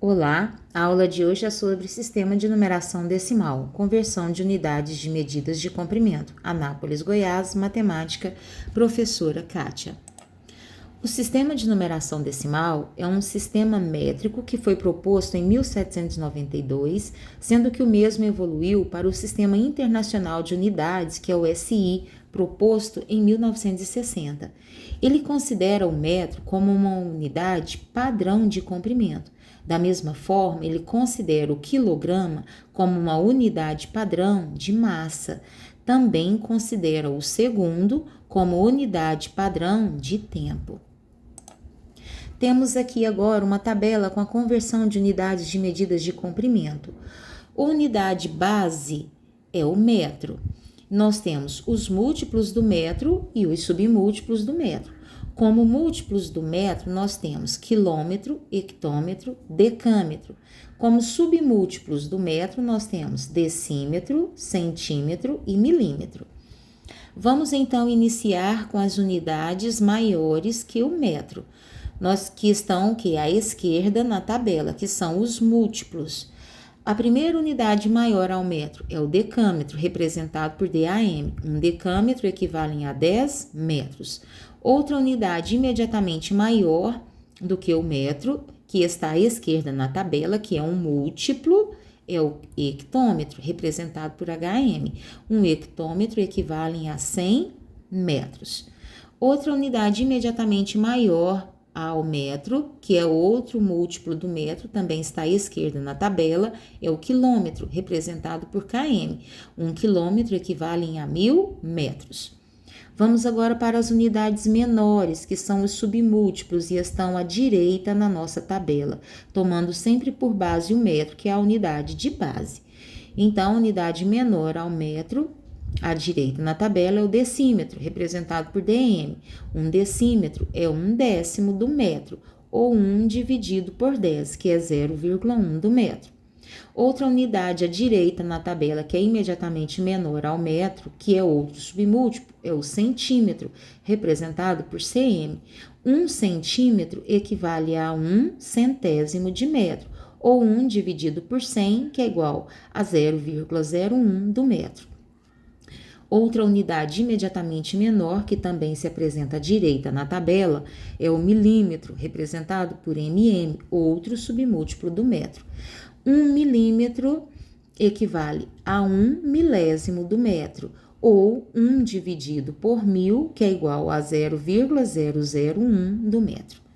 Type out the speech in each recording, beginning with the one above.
Olá, a aula de hoje é sobre sistema de numeração decimal, conversão de unidades de medidas de comprimento. Anápolis, Goiás, Matemática, professora Kátia. O sistema de numeração decimal é um sistema métrico que foi proposto em 1792, sendo que o mesmo evoluiu para o Sistema Internacional de Unidades, que é o SI, proposto em 1960. Ele considera o metro como uma unidade padrão de comprimento. Da mesma forma, ele considera o quilograma como uma unidade padrão de massa. Também considera o segundo como unidade padrão de tempo. Temos aqui agora uma tabela com a conversão de unidades de medidas de comprimento. A unidade base é o metro. Nós temos os múltiplos do metro e os submúltiplos do metro. Como múltiplos do metro, nós temos quilômetro, hectômetro, decâmetro. Como submúltiplos do metro, nós temos decímetro, centímetro e milímetro. Vamos então iniciar com as unidades maiores que o metro, que estão à esquerda na tabela, que são os múltiplos. A primeira unidade maior ao metro é o decâmetro, representado por DAM. Um decâmetro equivale a 10 metros. Outra unidade imediatamente maior do que o metro, que está à esquerda na tabela, que é um múltiplo, é o hectômetro, representado por HM. Um hectômetro equivale a 100 metros. Outra unidade imediatamente maior ao metro, que é outro múltiplo do metro, também está à esquerda na tabela, é o quilômetro, representado por km. Um quilômetro equivale a 1000 metros. Vamos agora para as unidades menores, que são os submúltiplos e estão à direita na nossa tabela, tomando sempre por base o metro, que é a unidade de base. Então, a unidade menor ao metro, à direita na tabela, é o decímetro, representado por dm. Um decímetro é 1/10 do metro, ou 1 dividido por 10, que é 0,1 do metro. Outra unidade à direita na tabela, que é imediatamente menor ao metro, que é outro submúltiplo, é o centímetro, representado por cm. 1 centímetro equivale a 1 centésimo de metro, ou 1 dividido por 100, que é igual a 0,01 do metro. Outra unidade imediatamente menor, que também se apresenta à direita na tabela, é o milímetro, representado por mm, outro submúltiplo do metro. 1 milímetro equivale a 1 milésimo do metro, ou 1 dividido por 1000, que é igual a 0,001 do metro.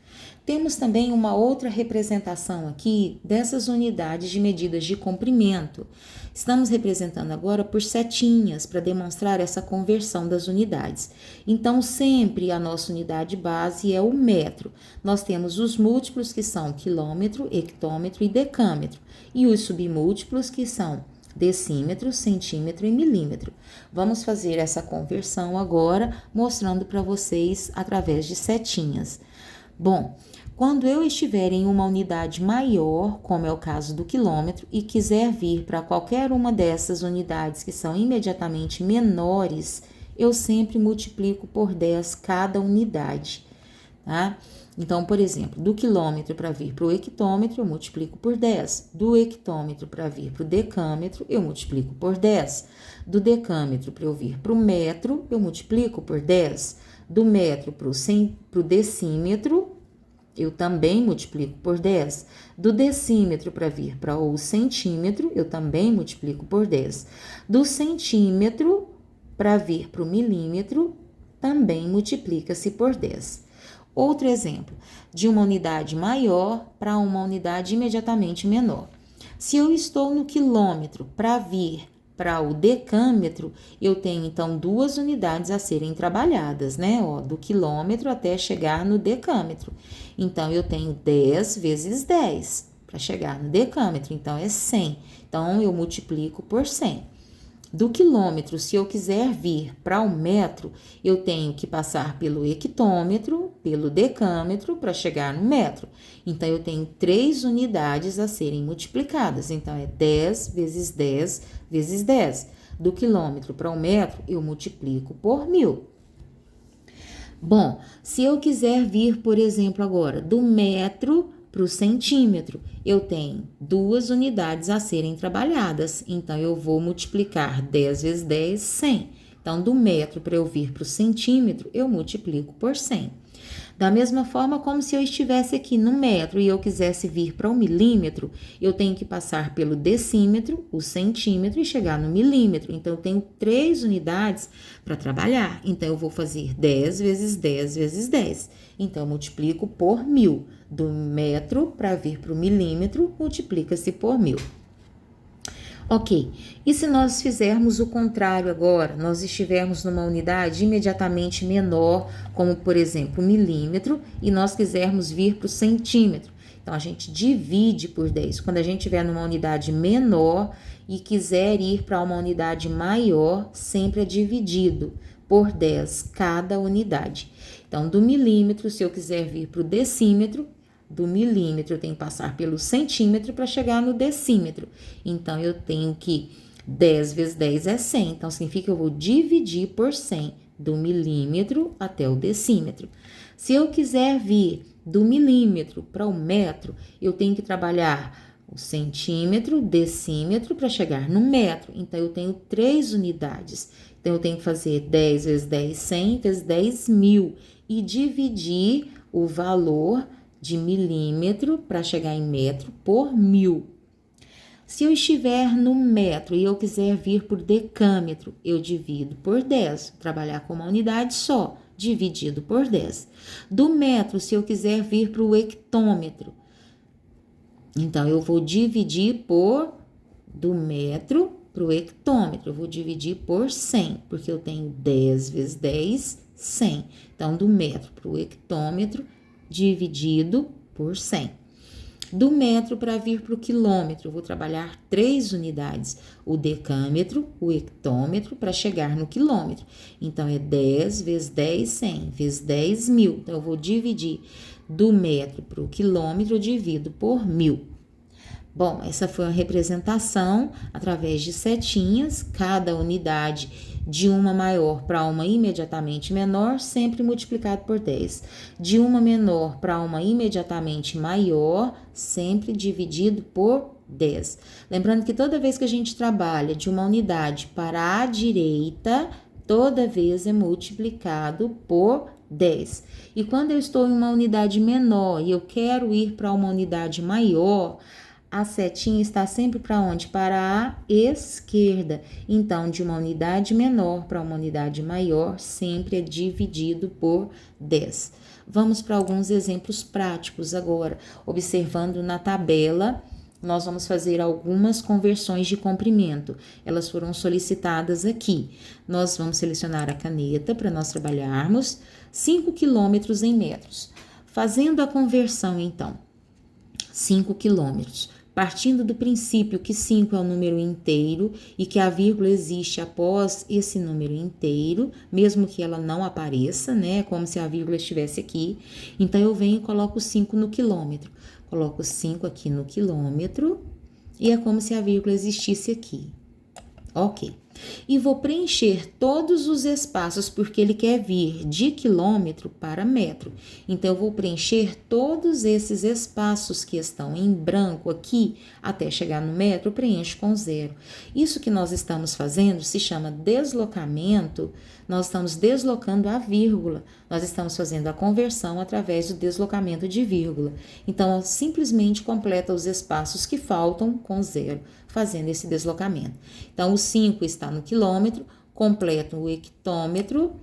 Temos também uma outra representação aqui dessas unidades de medidas de comprimento. Estamos representando agora por setinhas para demonstrar essa conversão das unidades. Então, sempre a nossa unidade base é o metro. Nós temos os múltiplos, que são quilômetro, hectômetro e decâmetro, e os submúltiplos, que são decímetro, centímetro e milímetro. Vamos fazer essa conversão agora, mostrando para vocês através de setinhas. Bom, quando eu estiver em uma unidade maior, como é o caso do quilômetro, e quiser vir para qualquer uma dessas unidades que são imediatamente menores, eu sempre multiplico por 10 cada unidade, tá? Então, por exemplo, do quilômetro para vir para o hectômetro, eu multiplico por 10. Do hectômetro para vir para o decâmetro, eu multiplico por 10. Do decâmetro para eu vir para o metro, eu multiplico por 10. Do metro para o decímetro, eu também multiplico por 10. Do decímetro para vir para o centímetro, eu também multiplico por 10. Do centímetro para vir para o milímetro, também multiplica-se por 10. Outro exemplo, de uma unidade maior para uma unidade imediatamente menor. Se eu estou no quilômetro para vir para o decâmetro, eu tenho então 2 unidades a serem trabalhadas, né? Do quilômetro até chegar no decâmetro. Então, eu tenho 10 vezes 10 para chegar no decâmetro, então é 100. Então, eu multiplico por 100. Do quilômetro, se eu quiser vir para o metro, eu tenho que passar pelo hectômetro, pelo decâmetro, para chegar no metro. Então, eu tenho 3 unidades a serem multiplicadas. Então, é 10 vezes 10 vezes 10. Do quilômetro para o metro, eu multiplico por 1000. Bom, se eu quiser vir, por exemplo, agora, do metro para o centímetro, eu tenho 2 unidades a serem trabalhadas, então eu vou multiplicar 10 vezes 10, 100. Então, do metro para eu vir para o centímetro, eu multiplico por 100. Da mesma forma como se eu estivesse aqui no metro e eu quisesse vir para o milímetro, eu tenho que passar pelo decímetro, o centímetro e chegar no milímetro. Então, eu tenho 3 unidades para trabalhar. Então, eu vou fazer 10 vezes 10 vezes 10. Então, eu multiplico por 1000. Do metro para vir para o milímetro, multiplica-se por 1000. Ok, e se nós fizermos o contrário agora, nós estivermos numa unidade imediatamente menor, como por exemplo o milímetro, e nós quisermos vir para o centímetro. Então, a gente divide por 10. Quando a gente estiver numa unidade menor e quiser ir para uma unidade maior, sempre é dividido por 10 cada unidade. Então, do milímetro, se eu quiser vir para o decímetro, do milímetro eu tenho que passar pelo centímetro para chegar no decímetro. Então, eu tenho que 10 vezes 10 é 100. Então, significa que eu vou dividir por 100 do milímetro até o decímetro. Se eu quiser vir do milímetro para o metro, eu tenho que trabalhar o centímetro, decímetro para chegar no metro. Então, eu tenho 3 unidades. Então, eu tenho que fazer 10 vezes 10, 100 vezes 10, 1000 e dividir o valor de milímetro para chegar em metro por 1000. Se eu estiver no metro e eu quiser vir por decâmetro, eu divido por 10, trabalhar com uma unidade só, dividido por 10. Do metro, se eu quiser vir para o hectômetro, então eu vou dividir por, do metro para o hectômetro, eu vou dividir por 100, porque eu tenho 10 vezes 10, 100. Então, do metro para o hectômetro, dividido por 100. Do metro para vir para o quilômetro, eu vou trabalhar 3 unidades, o decâmetro, o hectômetro, para chegar no quilômetro. Então, é 10 vezes 10, 100, vezes 10, 1000. Então, eu vou dividir do metro para o quilômetro, eu divido por 1000. Bom, essa foi a representação através de setinhas, cada unidade de uma maior para uma imediatamente menor, sempre multiplicado por 10. De uma menor para uma imediatamente maior, sempre dividido por 10. Lembrando que toda vez que a gente trabalha de uma unidade para a direita, toda vez é multiplicado por 10. E quando eu estou em uma unidade menor e eu quero ir para uma unidade maior, a setinha está sempre para onde? Para a esquerda. Então, de uma unidade menor para uma unidade maior, sempre é dividido por 10. Vamos para alguns exemplos práticos agora. Observando na tabela, nós vamos fazer algumas conversões de comprimento. Elas foram solicitadas aqui. Nós vamos selecionar a caneta para nós trabalharmos 5 quilômetros em metros. Fazendo a conversão, então, 5 quilômetros. Partindo do princípio que 5 é um número inteiro e que a vírgula existe após esse número inteiro, mesmo que ela não apareça, né? Como se a vírgula estivesse aqui. Então, eu venho e coloco 5 no quilômetro. Coloco 5 aqui no quilômetro e é como se a vírgula existisse aqui. Ok. E vou preencher todos os espaços, porque ele quer vir de quilômetro para metro. Então, eu vou preencher todos esses espaços que estão em branco aqui, até chegar no metro, eu preencho com 0. Isso que nós estamos fazendo se chama deslocamento. Nós estamos deslocando a vírgula. Nós estamos fazendo a conversão através do deslocamento de vírgula. Então, simplesmente completa os espaços que faltam com 0, fazendo esse deslocamento. Então, o 5 está no quilômetro, completo o hectômetro,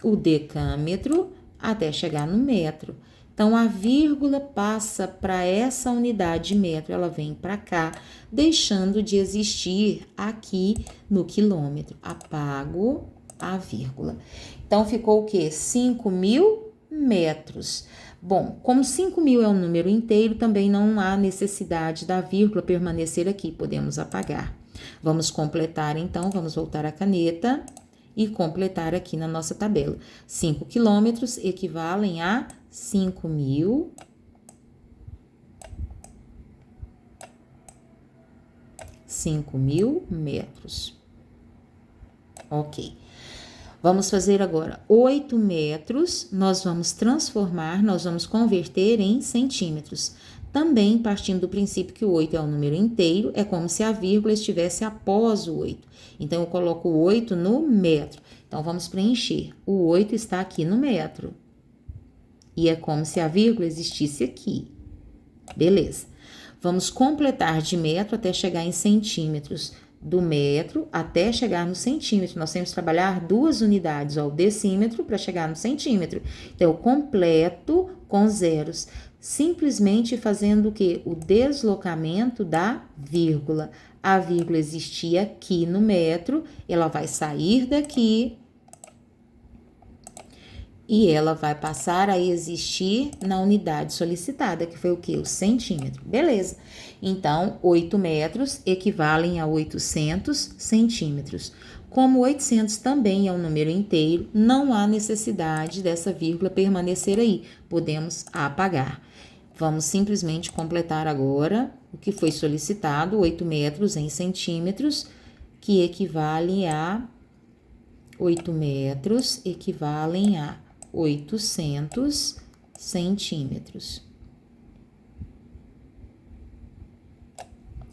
o decâmetro, até chegar no metro. Então, a vírgula passa para essa unidade de metro, ela vem para cá, deixando de existir aqui no quilômetro. Apago a vírgula. Então, ficou o quê? 5.000 metros. Bom, como 5.000 é um número inteiro, também não há necessidade da vírgula permanecer aqui, podemos apagar. Vamos completar, então, vamos voltar à caneta e completar aqui na nossa tabela. 5 quilômetros equivalem a 5.000 metros. Ok. Vamos fazer agora 8 metros, nós vamos transformar, nós vamos converter em centímetros. Também, partindo do princípio que o 8 é um número inteiro, é como se a vírgula estivesse após o 8. Então, eu coloco o 8 no metro. Então, vamos preencher. O 8 está aqui no metro. E é como se a vírgula existisse aqui. Beleza. Vamos completar de metro até chegar em centímetros. Do metro até chegar no centímetro. Nós temos que trabalhar 2 unidades, ó, o decímetro para chegar no centímetro. Então, eu completo com zeros, simplesmente fazendo o quê? O deslocamento da vírgula. A vírgula existia aqui no metro, ela vai sair daqui e ela vai passar a existir na unidade solicitada, que foi o quê? O centímetro. Beleza. Então, 8 metros equivalem a 800 centímetros. Como 800 também é um número inteiro, não há necessidade dessa vírgula permanecer aí. Podemos apagar. Vamos simplesmente completar agora o que foi solicitado, 8 metros em centímetros, que equivale a 8 metros, equivalem a 800 centímetros.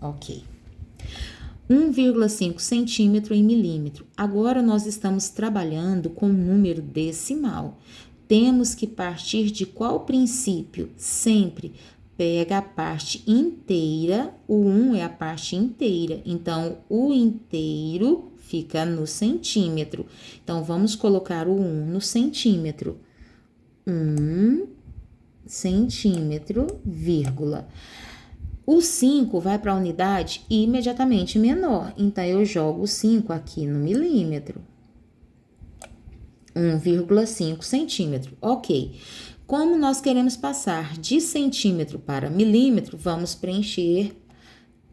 Ok. 1,5 centímetro em milímetro. Agora nós estamos trabalhando com número decimal. Temos que partir de qual princípio? Sempre pega a parte inteira, o 1 é a parte inteira, então o inteiro fica no centímetro. Então, vamos colocar o 1 no centímetro. 1 centímetro, vírgula. O 5 vai para a unidade imediatamente menor. Então, eu jogo o 5 aqui no milímetro. 1,5 centímetro. Ok. Como nós queremos passar de centímetro para milímetro, vamos preencher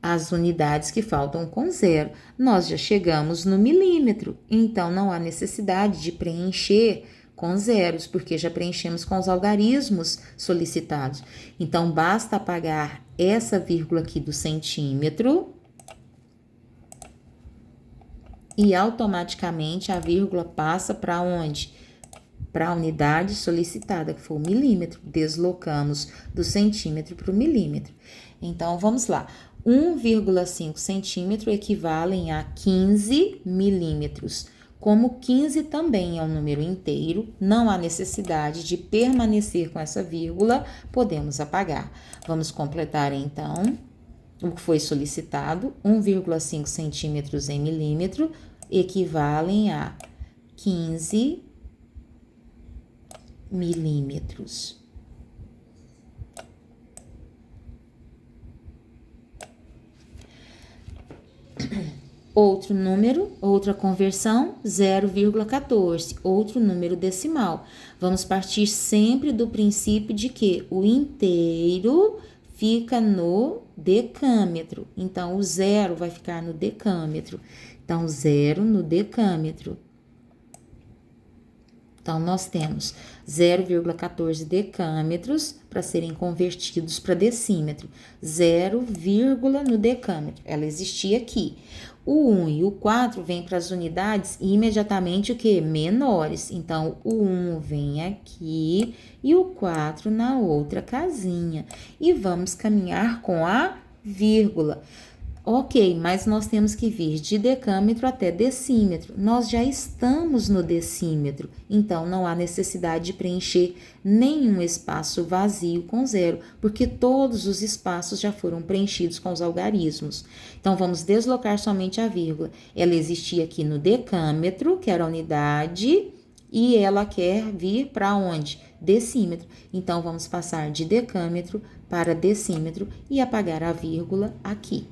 as unidades que faltam com zero. Nós já chegamos no milímetro, então não há necessidade de preencher com zeros, porque já preenchemos com os algarismos solicitados. Então, basta apagar essa vírgula aqui do centímetro e automaticamente a vírgula passa para onde? Para a unidade solicitada, que foi o milímetro. Deslocamos do centímetro para o milímetro. Então, vamos lá. 1,5 centímetro equivalem a 15 milímetros. Como 15 também é um número inteiro, não há necessidade de permanecer com essa vírgula, podemos apagar. Vamos completar, então, o que foi solicitado. 1,5 centímetros em milímetro equivalem a 15 milímetros. Outro número, outra conversão, 0,14, outro número decimal. Vamos partir sempre do princípio de que o inteiro fica no decâmetro. Então, o zero vai ficar no decâmetro. Então, 0 no decâmetro. Então, nós temos 0,14 decâmetros para serem convertidos para decímetro. 0, no decâmetro. Ela existia aqui. O 1 e o 4 vêm para as unidades e imediatamente o que? Menores. Então, o 1 vem aqui e o 4 na outra casinha. E vamos caminhar com a vírgula. Ok, mas nós temos que vir de decâmetro até decímetro. Nós já estamos no decímetro, então não há necessidade de preencher nenhum espaço vazio com zero, porque todos os espaços já foram preenchidos com os algarismos. Então, vamos deslocar somente a vírgula. Ela existia aqui no decâmetro, que era a unidade, e ela quer vir para onde? Decímetro. Então, vamos passar de decâmetro para decímetro e apagar a vírgula aqui.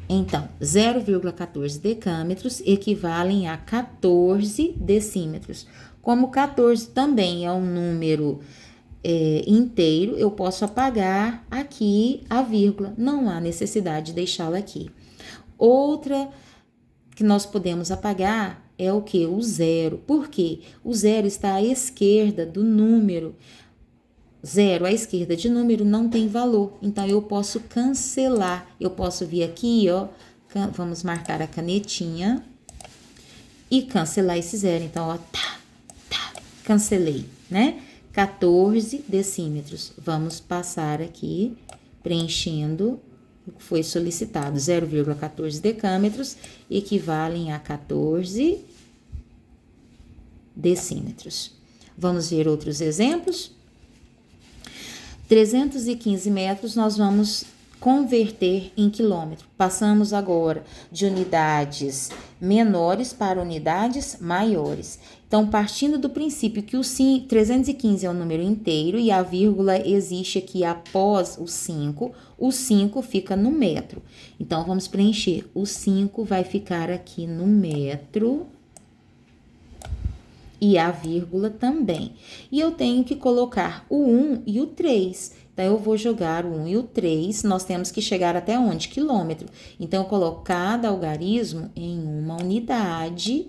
Então, 0,14 decâmetros equivalem a 14 decímetros. Como 14 também é um número inteiro, eu posso apagar aqui a vírgula. Não há necessidade de deixá-la aqui. Outra que nós podemos apagar é o que? O zero. Por quê? O zero está à esquerda do número. 0 à esquerda de número não tem valor, então eu posso cancelar. Eu posso vir aqui, ó, vamos marcar a canetinha e cancelar esse zero. Então, ó, cancelei, né? 14 decímetros. Vamos passar aqui, preenchendo o que foi solicitado. 0,14 decâmetros equivalem a 14 decímetros. Vamos ver outros exemplos? 315 metros nós vamos converter em quilômetro. Passamos agora de unidades menores para unidades maiores. Então, partindo do princípio que o 315 é um número inteiro e a vírgula existe aqui após o 5 fica no metro. Então, vamos preencher. O 5 vai ficar aqui no metro e a vírgula também. E eu tenho que colocar o 1 e o 3. Então, eu vou jogar o 1 e o 3, nós temos que chegar até onde? Quilômetro. Então, eu coloco cada algarismo em uma unidade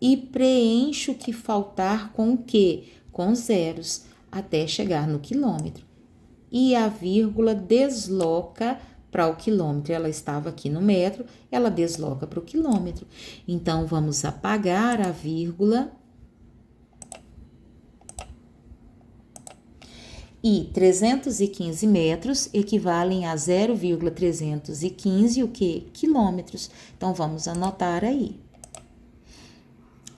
e preencho o que faltar com o quê? Com zeros, até chegar no quilômetro. E a vírgula desloca para o quilômetro. Ela estava aqui no metro, ela desloca para o quilômetro. Então, vamos apagar a vírgula. E 315 metros equivalem a 0,315, o que? Quilômetros. Então, vamos anotar aí.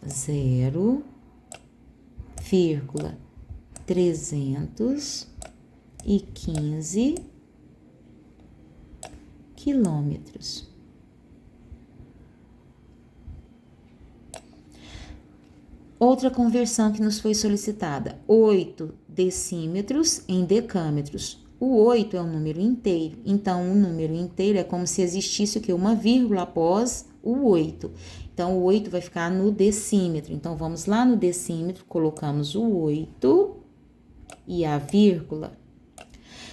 0,315 quilômetros. Outra conversão que nos foi solicitada, 8 decímetros em decâmetros. O 8 é um número inteiro, então o número inteiro é como se existisse o quê? Uma vírgula após o 8. Então, o 8 vai ficar no decímetro. Então, vamos lá no decímetro, colocamos o 8 e a vírgula.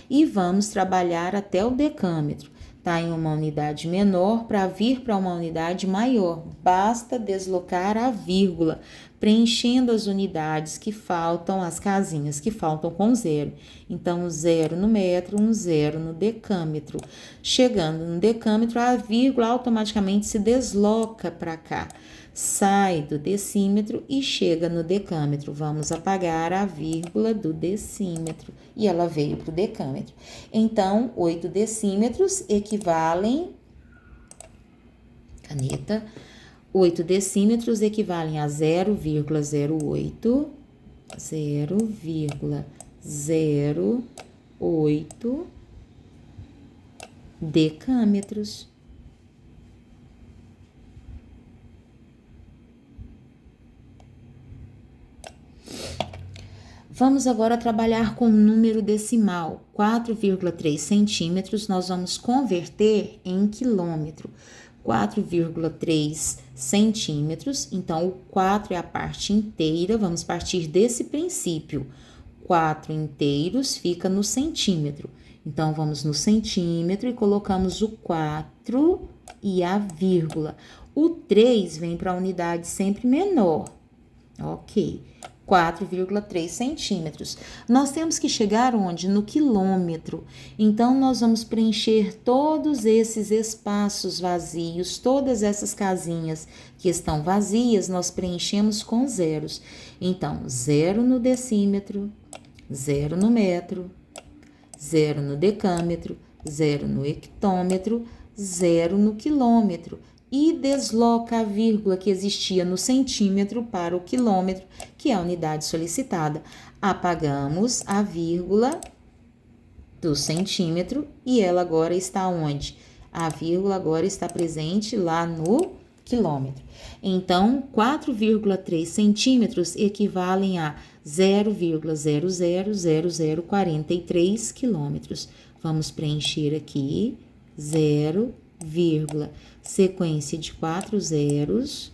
E vamos trabalhar até o decâmetro. Tá em uma unidade menor para vir para uma unidade maior. Basta deslocar a vírgula, preenchendo as unidades que faltam, as casinhas que faltam com zero. Então, 0 no metro, 0 no decâmetro. Chegando no decâmetro, a vírgula automaticamente se desloca para cá. Sai do decímetro e chega no decâmetro. Vamos apagar a vírgula do decímetro. E ela veio para o decâmetro. Então, 8 decímetros equivalem... Caneta... 8 decímetros equivalem a 0,08 decâmetros. Vamos agora trabalhar com o número decimal, 4,3 centímetros, nós vamos converter em quilômetro. 4,3 centímetros, então o 4 é a parte inteira, vamos partir desse princípio. 4 inteiros fica no centímetro, então vamos no centímetro e colocamos o 4 e a vírgula. O 3 vem para a unidade sempre menor, ok. 4,3 centímetros. Nós temos que chegar onde? No quilômetro. Então, nós vamos preencher todos esses espaços vazios, todas essas casinhas que estão vazias, nós preenchemos com zeros. Então, 0 no decímetro, 0 no metro, 0 no decâmetro, 0 no hectômetro, 0 no quilômetro. E desloca a vírgula que existia no centímetro para o quilômetro, que é a unidade solicitada. Apagamos a vírgula do centímetro e ela agora está onde? A vírgula agora está presente lá no quilômetro. Então, 4,3 centímetros equivalem a 0,000043 quilômetros. Vamos preencher aqui 0, sequência de 4 zeros,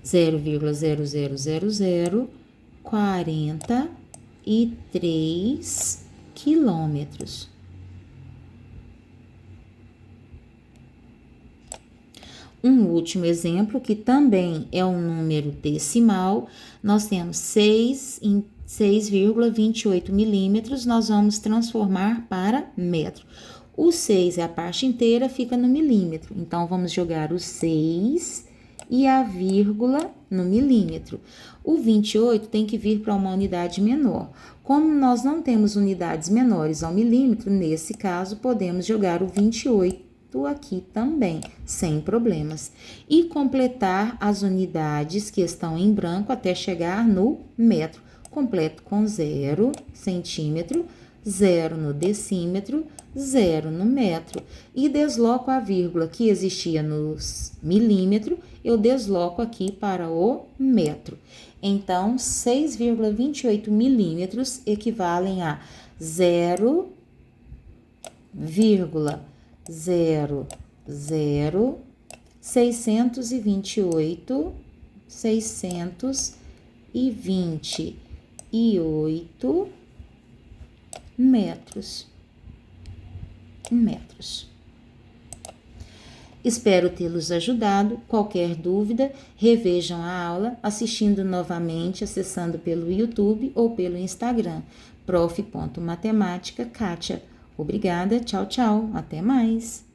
0,000043 quilômetros. Um último exemplo, que também é um número decimal, nós temos 6,28 milímetros, nós vamos transformar para metro. O 6 é a parte inteira, fica no milímetro. Então, vamos jogar o 6 e a vírgula no milímetro. O 28 tem que vir para uma unidade menor. Como nós não temos unidades menores ao milímetro, nesse caso, podemos jogar o 28 aqui também, sem problemas. E completar as unidades que estão em branco até chegar no metro. Completo com 0 centímetro, 0 no decímetro, 0 no metro. E desloco a vírgula que existia nos milímetro, eu desloco aqui para o metro. Então, 6,28 milímetros equivalem a 628 metros. Espero tê-los ajudado. Qualquer dúvida, revejam a aula assistindo novamente, acessando pelo YouTube ou pelo Instagram, prof.matemática Kátia. Obrigada, tchau, tchau, até mais!